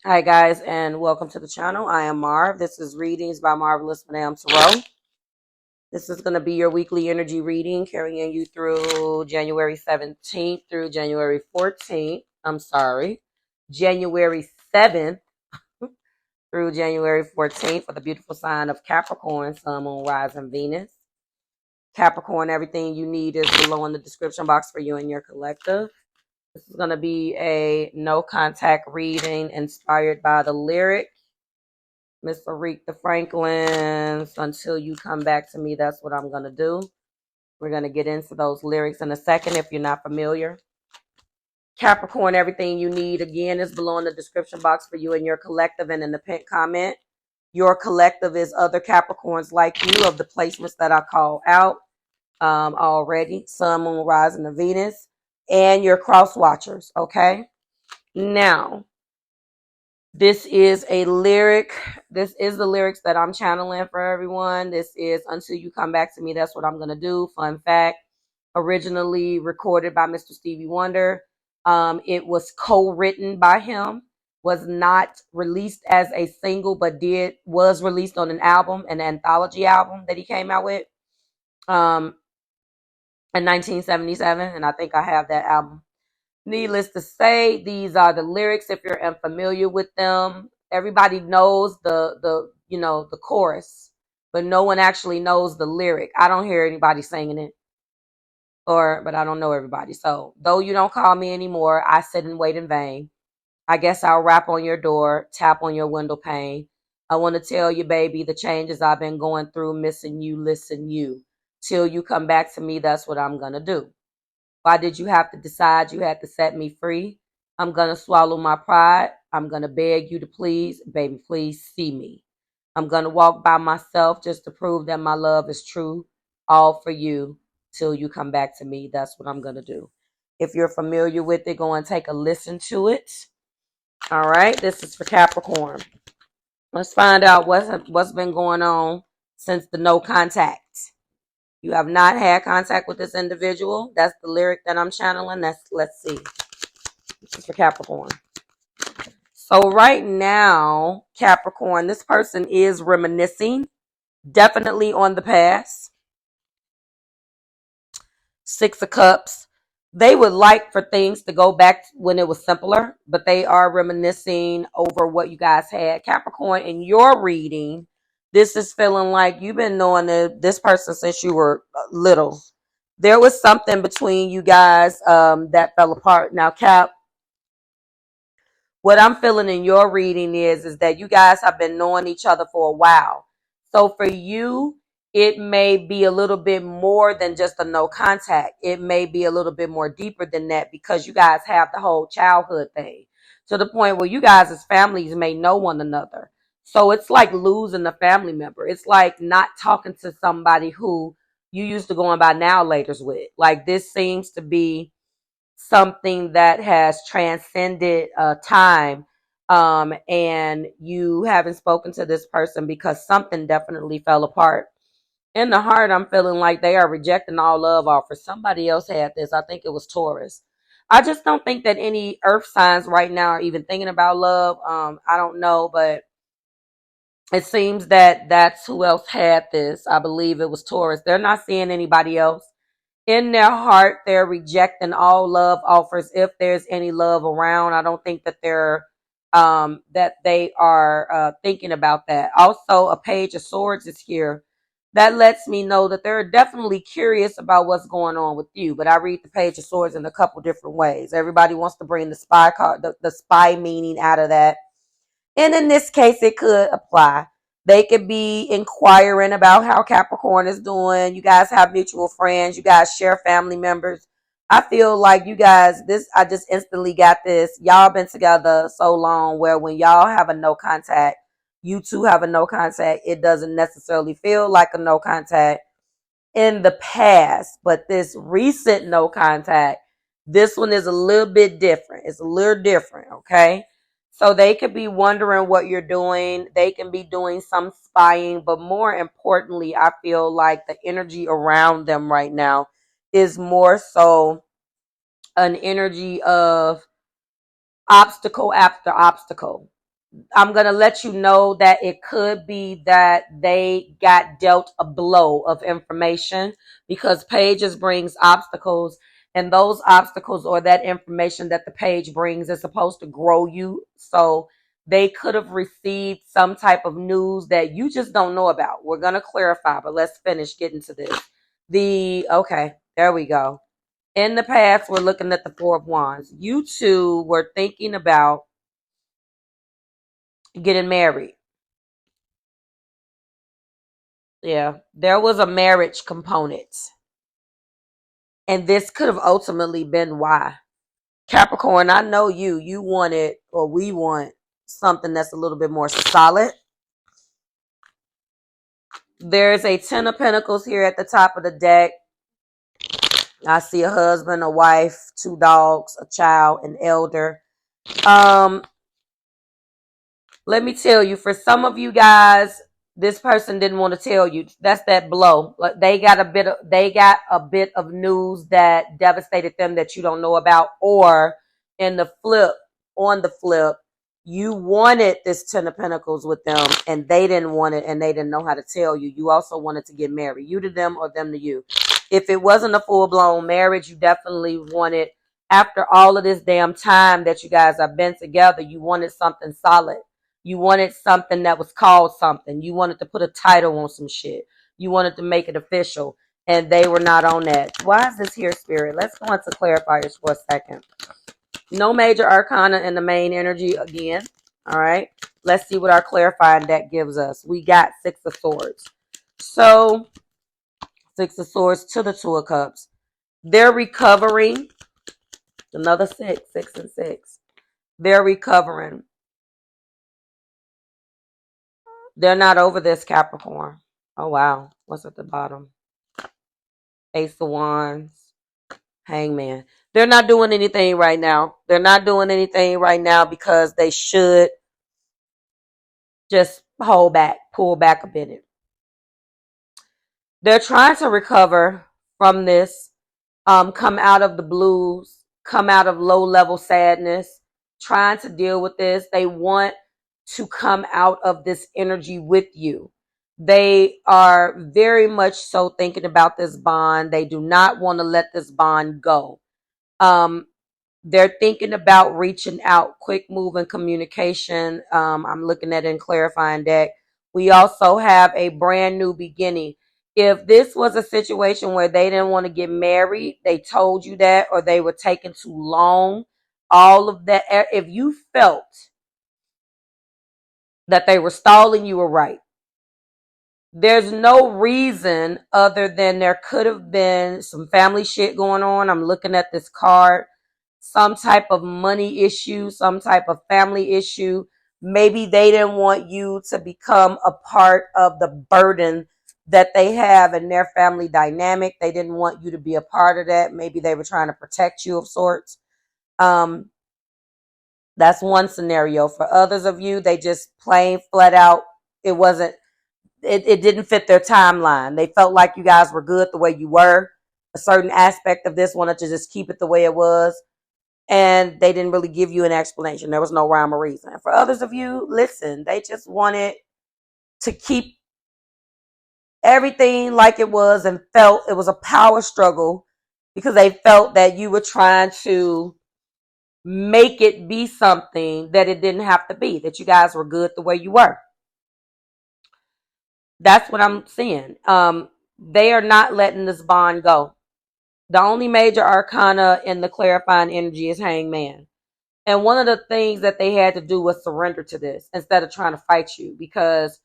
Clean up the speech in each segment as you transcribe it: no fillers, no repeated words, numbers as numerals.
Hi guys, and welcome to the channel. I am Marv. This is Readings by Marvelous Madame Tarot. This is going to be your weekly energy reading, carrying you through January 17th through January 14th. January 7th through January 14th for the beautiful sign of Capricorn, Sun, Moon, Rising, Venus. Capricorn, everything you need is below in the description box for you and your collective. This is going to be a no contact reading inspired by the lyric Miss Aretha Franklin's Until You Come Back to Me, That's What I'm going to Do. We're going to get into those lyrics in a second if you're not familiar. Capricorn, everything you need, again, is below in the description box for you and your collective and in the pinned comment. Your collective is other Capricorns like you of the placements that I called out already. Sun, Moon, Rising, and Venus. And your cross watchers, okay? Now, this is a lyric. This is the lyrics that I'm channeling for everyone. This is Until You Come Back to Me, That's What I'm going to Do. Fun fact, originally recorded by Mr. Stevie Wonder. It was co-written by him, was not released as a single, but was released on an album, an anthology album that he came out with in 1977. And I think I have that album. Needless to say, these are the lyrics. If you're unfamiliar with them, everybody knows the chorus, but no one actually knows the lyric. I don't hear anybody singing it, but I don't know everybody. So though you don't call me anymore, I sit and wait in vain. I guess I'll rap on your door, tap on your window pane. I want to tell you, baby, the changes I've been going through, missing you, listen you. Till you come back to me, that's what I'm gonna do. Why did you have to decide you had to set me free? I'm going to swallow my pride. I'm going to beg you to please, baby, please see me. I'm going to walk by myself just to prove that my love is true. All for you till you come back to me. That's what I'm going to do. If you're familiar with it, go and take a listen to it. All right, this is for Capricorn. Let's find out what's been going on since the no contact. You have not had contact with this individual. That's the lyric that I'm channeling. Let's see. This is for Capricorn. So right now, Capricorn, this person is reminiscing, definitely on the past. Six of Cups. They would like for things to go back when it was simpler, but they are reminiscing over what you guys had. Capricorn, in your reading, this is feeling like you've been knowing this person since you were little. There was something between you guys that fell apart. Now, Cap, what I'm feeling in your reading is that you guys have been knowing each other for a while. So for you, it may be a little bit more than just a no contact. It may be a little bit more deeper than that because you guys have the whole childhood thing to the point where you guys as families may know one another. So it's like losing a family member. It's like not talking to somebody who you used to go on by now laters with. Like this seems to be something that has transcended time, and you haven't spoken to this person because something definitely fell apart. In the heart, I'm feeling like they are rejecting all love offers. Somebody else had this. I think it was Taurus. I just don't think that any earth signs right now are even thinking about love. I don't know, but it seems that that's who else had this. I believe it was Taurus. They're not seeing anybody else. In their heart, they're rejecting all love offers if there's any love around. I don't think that they are thinking about that. Also, a Page of Swords is here. That lets me know that they're definitely curious about what's going on with you. But I read the Page of Swords in a couple different ways. Everybody wants to bring the spy card, the spy meaning out of that. And in this case, it could apply. They could be inquiring about how Capricorn is doing. You guys have mutual friends. You guys share family members. I feel like you guys, I just instantly got this. Y'all been together so long where when y'all have a no contact, you two have a no contact. It doesn't necessarily feel like a no contact in the past, but this recent no contact, this one is a little bit different. It's a little different, okay? So they could be wondering what you're doing. They can be doing some spying, but more importantly, I feel like the energy around them right now is more so an energy of obstacle after obstacle. I'm going to let you know that it could be that they got dealt a blow of information, because pages brings obstacles, and those obstacles or that information that the page brings is supposed to grow you. So they could have received some type of news that you just don't know about. We're going to clarify, but let's finish getting to this. Okay, there we go. In the past, we're looking at the Four of Wands. You two were thinking about getting married. Yeah, there was a marriage component. And this could have ultimately been why. Capricorn, I know you wanted, or we want something that's a little bit more solid. There's a 10 of Pentacles here at the top of the deck. I see a husband, a wife, 2 dogs, a child, an elder. Let me tell you, for some of you guys, this person didn't want to tell you. That's that blow. Like they got a bit of news that devastated them that you don't know about. Or on the flip, you wanted this 10 of Pentacles with them and they didn't want it and they didn't know how to tell you. You also wanted to get married. You to them or them to you. If it wasn't a full-blown marriage, you definitely wanted, after all of this damn time that you guys have been together, you wanted something solid. You wanted something that was called something. You wanted to put a title on some shit. You wanted to make it official. And they were not on that. Why is this here, Spirit? Let's go into clarifiers for a second. No major arcana in the main energy again. All right. Let's see what our clarifying deck gives us. We got 6 of Swords. So 6 of Swords to the 2 of Cups. They're recovering. Another 6 and 6. They're recovering. They're not over this, Capricorn. Oh, wow. What's at the bottom? Ace of Wands. Hangman. They're not doing anything right now. They're not doing anything right now because they should just pull back a bit. They're trying to recover from this, come out of the blues, come out of low-level sadness, trying to deal with this. They want to come out of this energy with you. They are very much so thinking about this bond. They do not want to let this bond go. They're thinking about reaching out, quick moving communication. I'm looking at it in clarifying deck. We also have a brand new beginning. If this was a situation where they didn't want to get married, they told you that, or they were taking too long, all of that. If you felt that they were stalling, you were right. There's no reason other than there could have been some family shit going on. I'm looking at this card. Some type of money issue, some type of family issue. Maybe they didn't want you to become a part of the burden that they have in their family dynamic. They didn't want you to be a part of that. Maybe they were trying to protect you of sorts. That's one scenario. For others of you, they just plain flat out, it didn't fit their timeline. They felt like you guys were good the way you were. A certain aspect of this wanted to just keep it the way it was. And they didn't really give you an explanation. There was no rhyme or reason. For others of you, listen, they just wanted to keep everything like it was and felt it was a power struggle because they felt that you were trying to make it be something that it didn't have to be, that you guys were good the way you were. That's what I'm seeing. They are not letting this bond go. The only major arcana in the clarifying energy is Hangman. And one of the things that they had to do was surrender to this instead of trying to fight you, because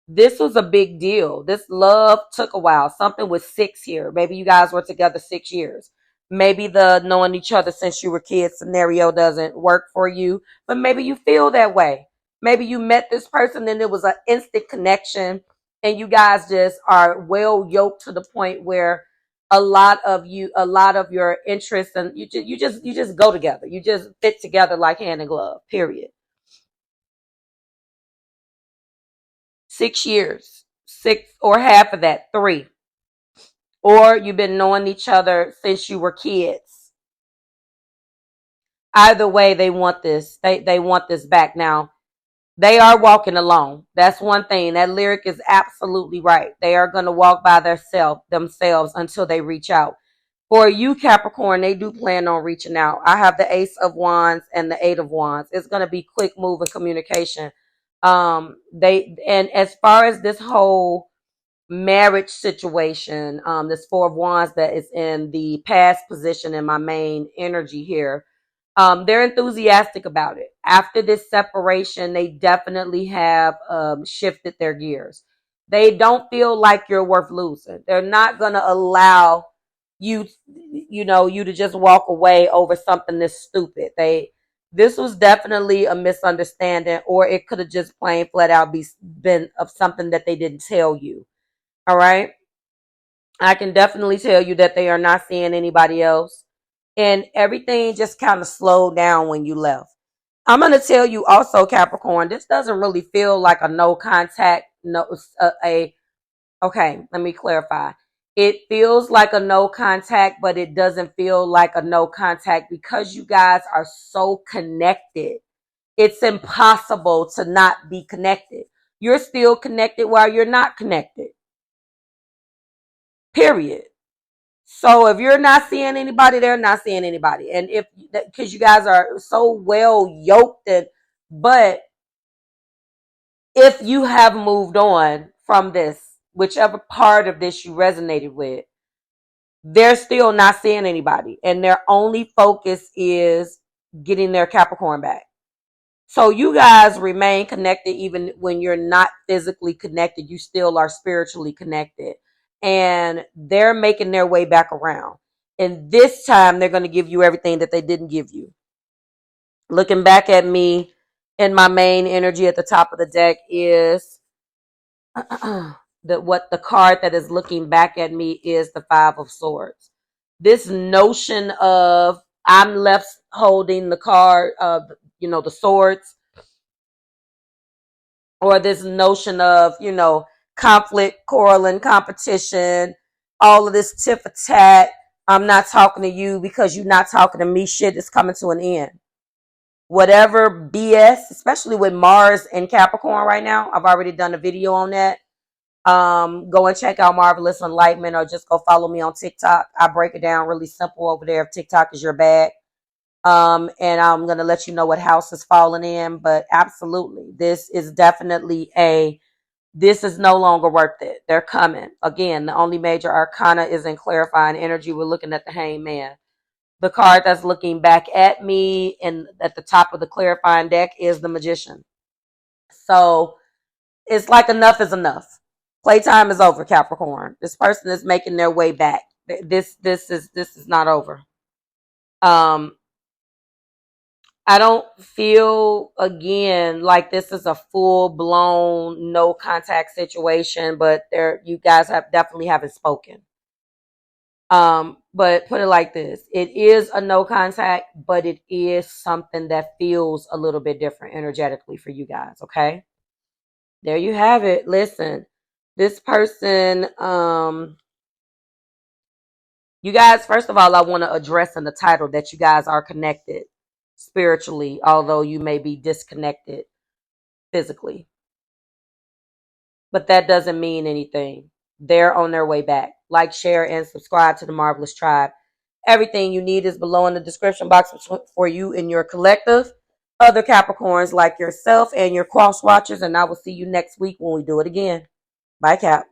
this was a big deal. This love took a while. Something with 6 here. Maybe you guys were together 6 years. Maybe the knowing each other since you were kids scenario doesn't work for you, but maybe you feel that way. Maybe you met this person and it was an instant connection and you guys just are well yoked to the point where a lot of your interests and you just go together. You just fit together like hand and glove, period. 6 years, 6 or half of that, 3. Or you've been knowing each other since you were kids. Either way, they want this. They want this back. Now, They are walking alone. That's one thing. That lyric is absolutely right. They are going to walk by themselves until they reach out. For you, Capricorn, they do plan on reaching out. I have the Ace of Wands and the Eight of Wands. It's going to be quick moving communication. And as far as this whole marriage situation, this Four of Wands that is in the past position in my main energy here, they're enthusiastic about it. After this separation, they definitely have shifted their gears. They don't feel like you're worth losing. They're not going to allow you to just walk away over something this stupid. This was definitely a misunderstanding, or it could have just plain flat out been of something that they didn't tell you. All right. I can definitely tell you that they are not seeing anybody else. And everything just kind of slowed down when you left. I'm going to tell you also, Capricorn, this doesn't really feel like a no contact, okay, let me clarify. It feels like a no contact, but it doesn't feel like a no contact because you guys are so connected. It's impossible to not be connected. You're still connected while you're not connected. Period. So if you're not seeing anybody, they're not seeing anybody. And because you guys are so well yoked, but if you have moved on from this, whichever part of this you resonated with, they're still not seeing anybody. And their only focus is getting their Capricorn back. So you guys remain connected even when you're not physically connected. You still are spiritually connected. And they're making their way back around. And this time they're going to give you everything that they didn't give you. Looking back at me in my main energy at the top of the deck is what the card that is looking back at me is the Five of Swords. This notion of I'm left holding the card of, the swords, or this notion of, conflict, quarreling, competition, all of this tit for tat. I'm not talking to you because you're not talking to me. Shit is coming to an end. Whatever BS, especially with Mars and Capricorn right now. I've already done a video on that. Go and check out Marvelous Enlightenment, or just go follow me on TikTok. I break it down really simple over there if TikTok is your bag. And I'm going to let you know what house is falling in. But absolutely, this is definitely this is no longer worth it. They're coming. Again, the only major arcana is in clarifying energy. We're looking at the Hangman. The card that's looking back at me and at the top of the clarifying deck is the Magician. So it's like enough is enough. Playtime is over, Capricorn. This person is making their way back. This is not over. I don't feel, again, like this is a full-blown no contact situation, but you guys definitely haven't spoken. But put it like this. It is a no contact, but it is something that feels a little bit different energetically for you guys, okay? There you have it. Listen, this person, you guys, first of all, I want to address in the title that you guys are connected spiritually, although you may be disconnected physically. But that doesn't mean anything. They're on their way back. Like, share, and subscribe to the Marvelous Tribe. Everything you need is below in the description box for you and your collective, other Capricorns like yourself and your cross watchers. And I will see you next week when we do it again. Bye, Cap.